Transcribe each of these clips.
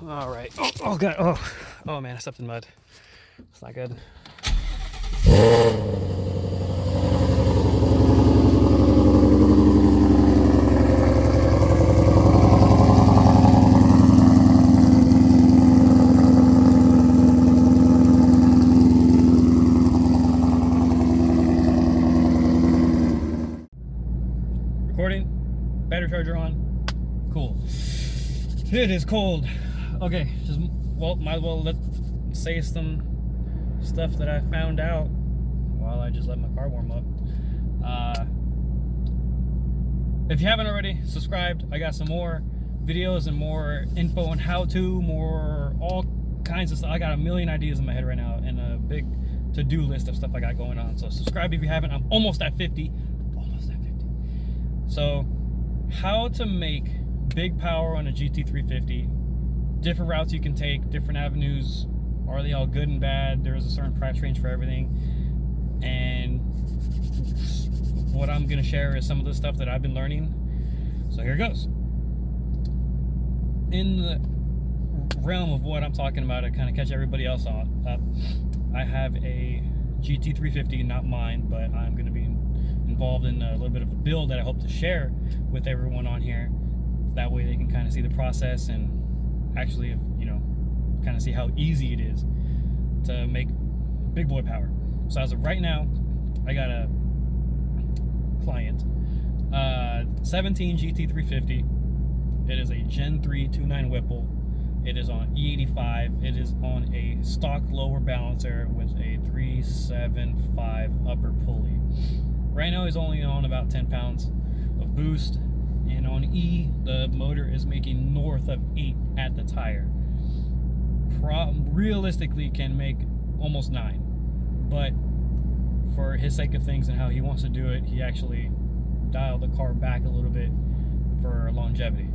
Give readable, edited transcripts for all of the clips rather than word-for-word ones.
All right. Oh god. Oh man, I stepped in mud. It's not good. Recording. Battery charger on. Cool. It is cold. Okay, just might as well say some stuff that I found out while I just let my car warm up. If you haven't already, subscribed. I got some more videos and more info on how to, more all kinds of stuff. I got a million ideas in my head right now and a big to-do list of stuff I got going on. So subscribe if you haven't. I'm almost at 50. Almost at 50. So how to make big power on a GT350, different routes you can take, different avenues. Are they all good and bad? There is a certain price range for everything. And what I'm going to share is some of the stuff that I've been learning. So here goes. In the realm of what I'm talking about, to kind of catch everybody else up, I have a GT350, not mine, but I'm going to be involved in a little bit of a build that I hope to share with everyone on here. That way they can kind of see the process and actually, you know, kind of see how easy it is to make big boy power. So as of right now, I got a client, 17 GT350. It is a Gen 3 2.9 Whipple. It is on E85. It is on a stock lower balancer with a 375 upper pulley. Right now he's only on about 10 pounds of boost, and on E the motor is making north of 8 at the tire. Realistically can make almost 9, but for his sake of things and how he wants to do it, he actually dialed the car back a little bit for longevity.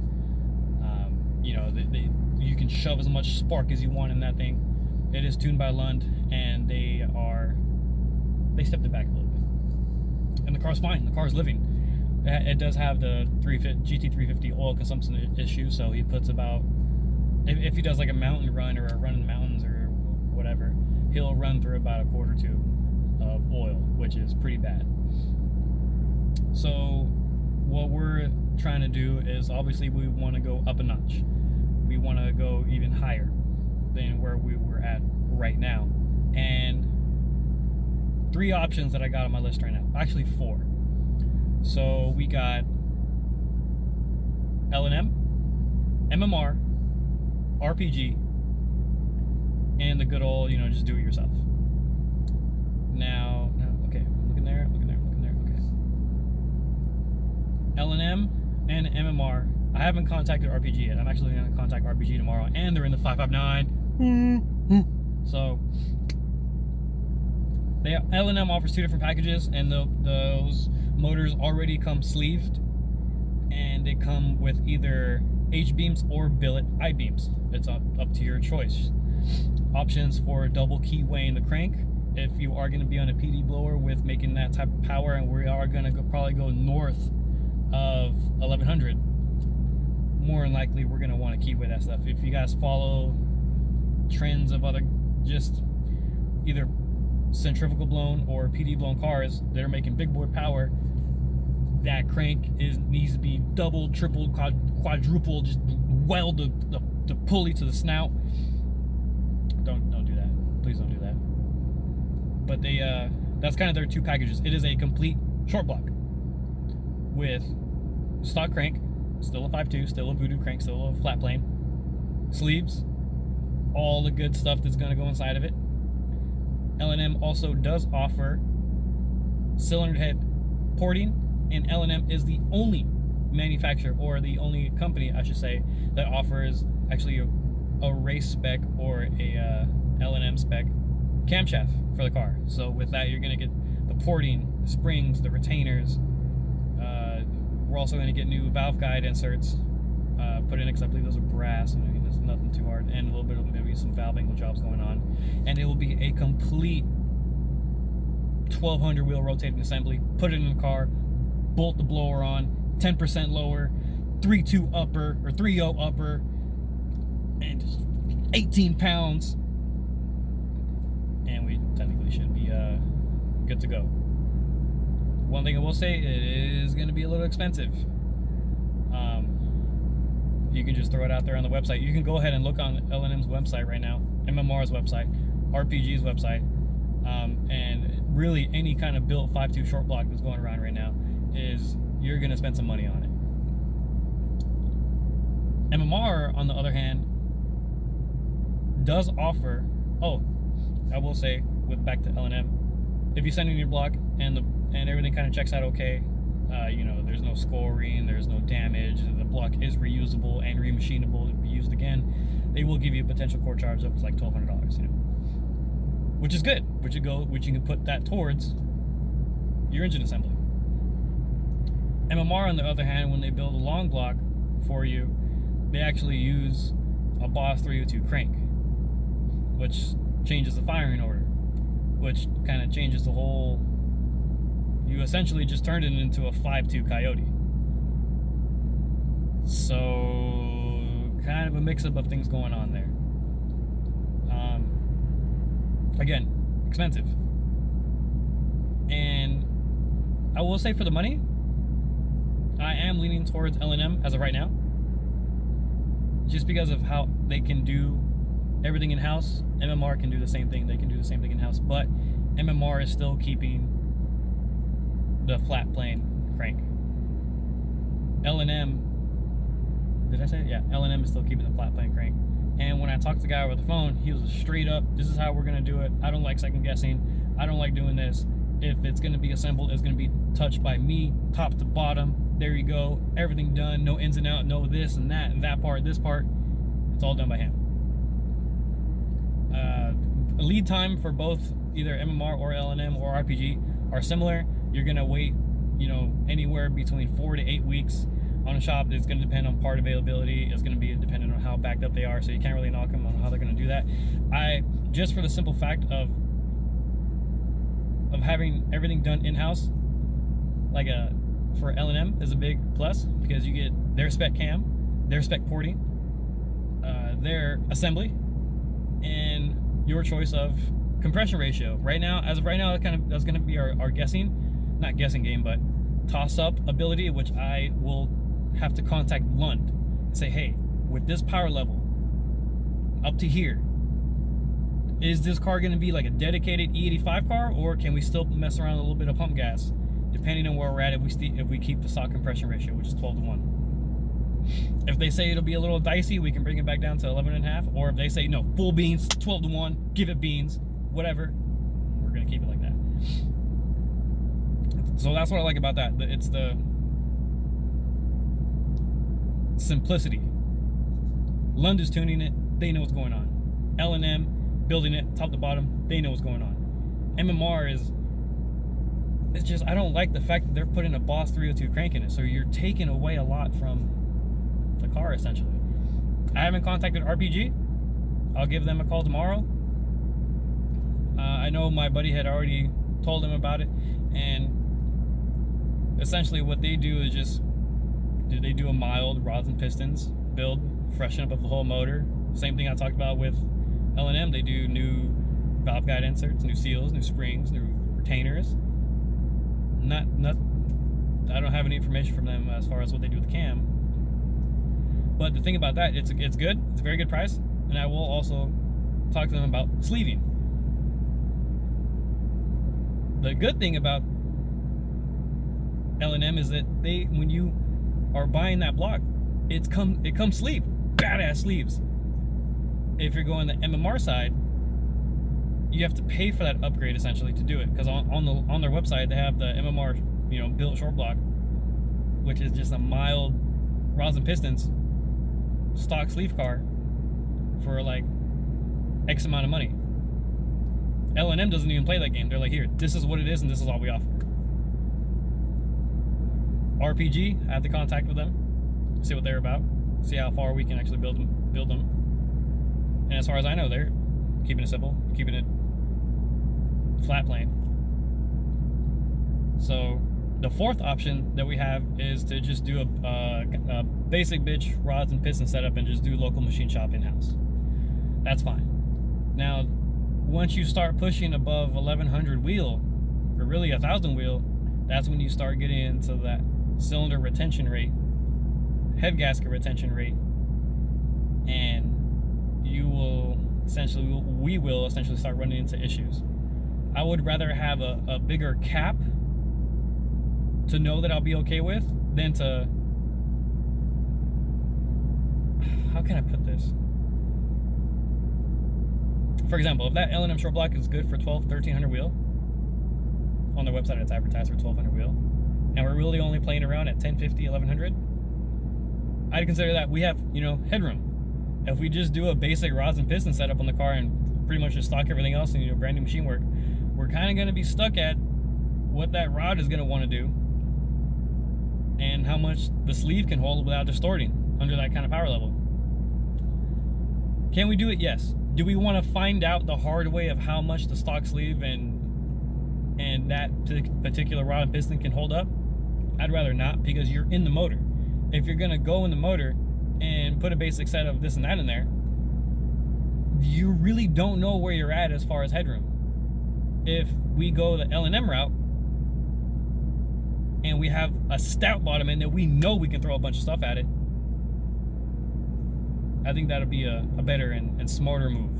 You know, you can shove as much spark as you want in that thing. It is tuned by Lund, and they stepped it back a little bit, and the car's fine. The car's living. It does have the GT350 oil consumption issue, so he puts about, if he does like a mountain run or a run in the mountains or whatever, he'll run through about a quart or two of oil, which is pretty bad. So what we're trying to do is, obviously we want to go up a notch. We want to go even higher than where we were at right now. And 3 options that I got on my list right now, actually 4. So we got L&M, MMR, RPG, and the good old, you know, just do it yourself. Now, okay, I'm looking there, okay. L&M and MMR. I haven't contacted RPG yet. I'm actually going to contact RPG tomorrow, and they're in the 559. So L&M offers 2 different packages, and those motors already come sleeved, and they come with either H-beams or billet I-beams. It's up to your choice. Options for double key weighing the crank. If you are going to be on a PD blower with making that type of power, and we are going to probably go north of 1100, more than likely we're going to want to key weigh that stuff. If you guys follow trends of other just either centrifugal blown or PD blown cars that are making big boy power, that crank needs to be double, triple, quadruple, just weld the pulley to the snout. Don't do that. Please don't do that. But that's kind of their 2 packages. It is a complete short block with stock crank, still a 5.2, still a voodoo crank, still a flat plane, sleeves, all the good stuff that's going to go inside of it. L&M also does offer cylinder head porting, and L&M is the only manufacturer, or the only company I should say, that offers actually a race spec or a L&M spec camshaft for the car. So with that, you're going to get the porting, the springs, the retainers. We're also going to get new valve guide inserts put in, because I believe those are brass. I mean, there's nothing too hard, and a little bit of maybe some valve angle jobs going on. And it will be a complete 1200 wheel rotating assembly. Put it in the car, bolt the blower on, 10% lower, 3.2 upper or 3.0 upper, and just 18 pounds, and we technically should be good to go. One thing I will say, it is going to be a little expensive. You can just throw it out there on the website. You can go ahead and look on L&M's website right now, MMR's website, RPG's website, and really any kind of built 5.2 short block that's going around right now is you're going to spend some money on it. MMR, on the other hand, does offer, I will say, with back to L&M, if you send in your block and everything kind of checks out okay, you know, there's no scoring, there's no damage, the block is reusable and remachinable to be used again, they will give you a potential core charge of like $1,200, you know, which is good, which you can put that towards your engine assembly. MMR, on the other hand, when they build a long block for you, they actually use a Boss 302 crank, which changes the firing order, which kind of changes the whole. You essentially just turned it into a 5.2 Coyote. So, kind of a mix-up of things going on there. Again, expensive. And I will say, for the money, I am leaning towards L&M as of right now, just because of how they can do everything in-house. MMR can do the same thing. They can do the same thing in-house, but MMR is still keeping the flat plane crank. L&M, did I say it? Yeah, L&M is still keeping the flat plane crank. And when I talked to the guy over the phone, he was straight up, this is how we're going to do it. I don't like second guessing. I don't like doing this. If it's going to be assembled, it's going to be touched by me, top to bottom. There you go. Everything done. No ins and out. No this and that part, this part. It's all done by him. Lead time for both either MMR or L&M or RPG are similar. You're going to wait, you know, anywhere between 4 to 8 weeks on a shop. It's going to depend on part availability. It's going to be dependent on how backed up they are, so you can't really knock them on how they're going to do that. Just for the simple fact of having everything done in-house, like for L&M is a big plus, because you get their spec cam, their spec porting, their assembly, and your choice of compression ratio. Right now, as of right now, that's going to be our guessing. Not guessing game, but toss-up ability, which I will have to contact Lund and say, hey, with this power level up to here, is this car going to be like a dedicated E85 car, or can we still mess around a little bit of pump gas, depending on where we're at, if we keep the stock compression ratio, which is 12:1. If they say it'll be a little dicey, we can bring it back down to 11.5, or if they say no, full beans, 12:1, give it beans, whatever, we're going to keep it like that. So that's what I like about that. It's the simplicity. Lund is tuning it. They know what's going on. L&M building it top to bottom. They know what's going on. MMR it's just, I don't like the fact that they're putting a Boss 302 crank in it. So you're taking away a lot from the car, essentially. I haven't contacted RPG. I'll give them a call tomorrow. I know my buddy had already told him about it, and essentially what they do is they do a mild rods and pistons build, freshen up of the whole motor. Same thing I talked about with L&M. They do new valve guide inserts, new seals, new springs, new retainers. I don't have any information from them as far as what they do with the cam. But the thing about that, it's good. It's a very good price. And I will also talk to them about sleeving. The good thing about L&M is that when you are buying that block, it comes sleeved, badass sleeves. If you're going the MMR side, you have to pay for that upgrade essentially to do it, because on their website they have the MMR, you know, built short block, which is just a mild rods and pistons stock sleeve car for like X amount of money. L&M doesn't even play that game. They're like, here, this is what it is, and this is all we offer. RPG, I have to contact with them, see what they're about, see how far we can actually build them. And as far as I know, they're keeping it simple, keeping it flat plane. So the fourth option that we have is to just do a basic bitch rods and piston setup and just do local machine shop in-house. That's fine. Now, once you start pushing above 1100 wheel, or really 1000 wheel, that's when you start getting into that cylinder retention rate, head gasket retention rate, and we will essentially start running into issues. I would rather have a bigger cap to know that I'll be okay with than to, how can I put this? For example, if that L&M short block is good for 1300 wheel, on their website it's advertised for 1200 wheel, and we're really only playing around at 1050, 1100, I'd consider that we have, you know, headroom. If we just do a basic rods and piston setup on the car and pretty much just stock everything else and, you know, brand new machine work, we're kind of going to be stuck at what that rod is going to want to do and how much the sleeve can hold without distorting under that kind of power level. Can we do it? Yes. Do we want to find out the hard way of how much the stock sleeve and that particular rod and piston can hold up? I'd rather not, because you're in the motor. If you're going to go in the motor and put a basic set of this and that in there, you really don't know where you're at as far as headroom. If we go the L&M route and we have a stout bottom end that we know we can throw a bunch of stuff at it, I think that'll be a better and smarter move.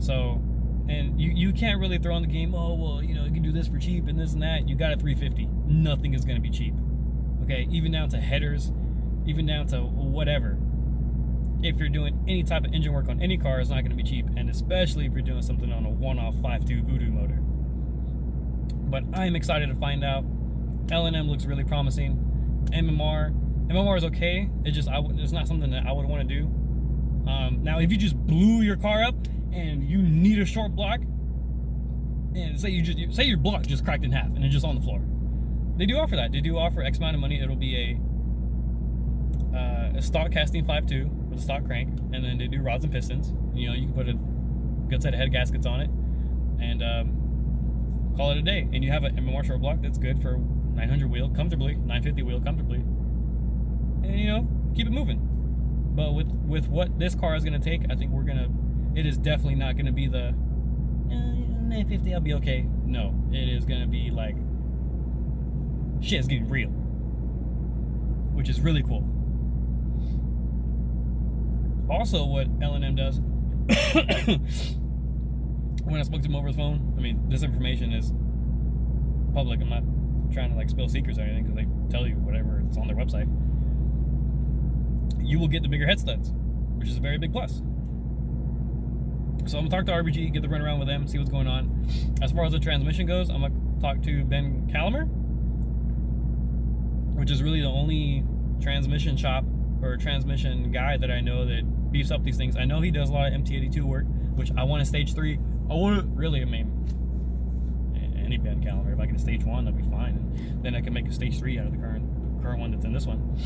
So, and you can't really throw in the game, oh, well, you know, you can do this for cheap and this and that. You got a 350. Nothing is going to be cheap. Okay, even down to headers, even down to whatever. If you're doing any type of engine work on any car, it's not going to be cheap, and especially if you're doing something on a one-off 5.2 Voodoo motor. But I'm excited to find out. L&M looks really promising. MMR is okay. It's not something that I would want to do. Now, if you just blew your car up and you need a short block, and say your block just cracked in half and it's just on the floor, they do offer that. They do offer X amount of money. It'll be a stock casting 5.2 with a stock crank, and then they do rods and pistons. You know, you can put a good set of head gaskets on it and call it a day, and you have an MMR short block that's good for 900 wheel comfortably, 950 wheel comfortably, and, you know, keep it moving. But with what this car is going to take, I think it is definitely not going to be the 950, I'll be okay. No, it is going to be like, shit is getting real, which is really cool. Also, what L&M does, when I spoke to them over the phone, I mean, this information is public. I'm not trying to like spill secrets or anything, because they tell you whatever it's on their website. You will get the bigger head studs, which is a very big plus. So I'm gonna talk to RBG, get the run around with them, see what's going on. As far as the transmission goes, I'm gonna talk to Ben Calamer, which is really the only transmission shop or transmission guy that I know that beefs up these things. I know he does a lot of MT82 work, which I want a stage 3. I want to really, I mean, any Ben Calamer. If I get a stage 1, that'd be fine. And then I can make a stage 3 out of the current one that's in this one.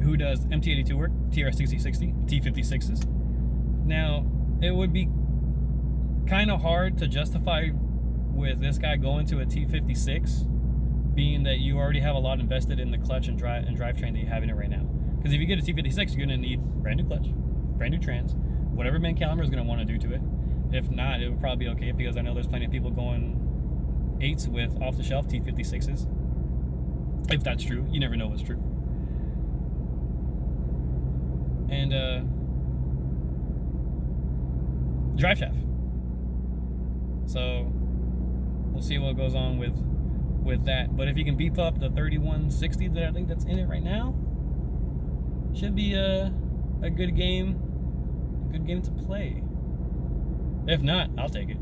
Who does MT82 work, TR6060, T56s. Now, it would be kind of hard to justify with this guy going to a T56, being that you already have a lot invested in the clutch and drivetrain that you have in it right now. Because if you get a T56, you're going to need brand new clutch, brand new trans, whatever Ben Calamer is going to want to do to it. If not, it would probably be okay, because I know there's plenty of people going 8s with off-the-shelf T56s. If that's true, you never know what's true. And drive shaft. So we'll see what goes on with that. But if you can beef up the 3160 that I think that's in it right now, should be a good game to play. If not, I'll take it.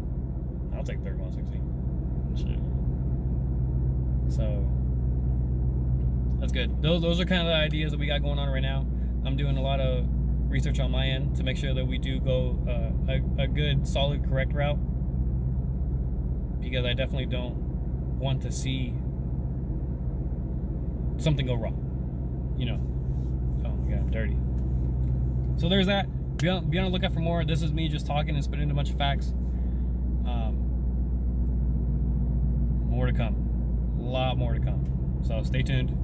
I'll take 3160. Shit. So that's good. Those are kind of the ideas that we got going on right now. I'm doing a lot of research on my end to make sure that we do go a good, solid, correct route, because I definitely don't want to see something go wrong. You know. Oh my god, I'm dirty. So there's that. Be on the lookout for more. This is me just talking and spitting a bunch of facts. More to come. A lot more to come. So stay tuned.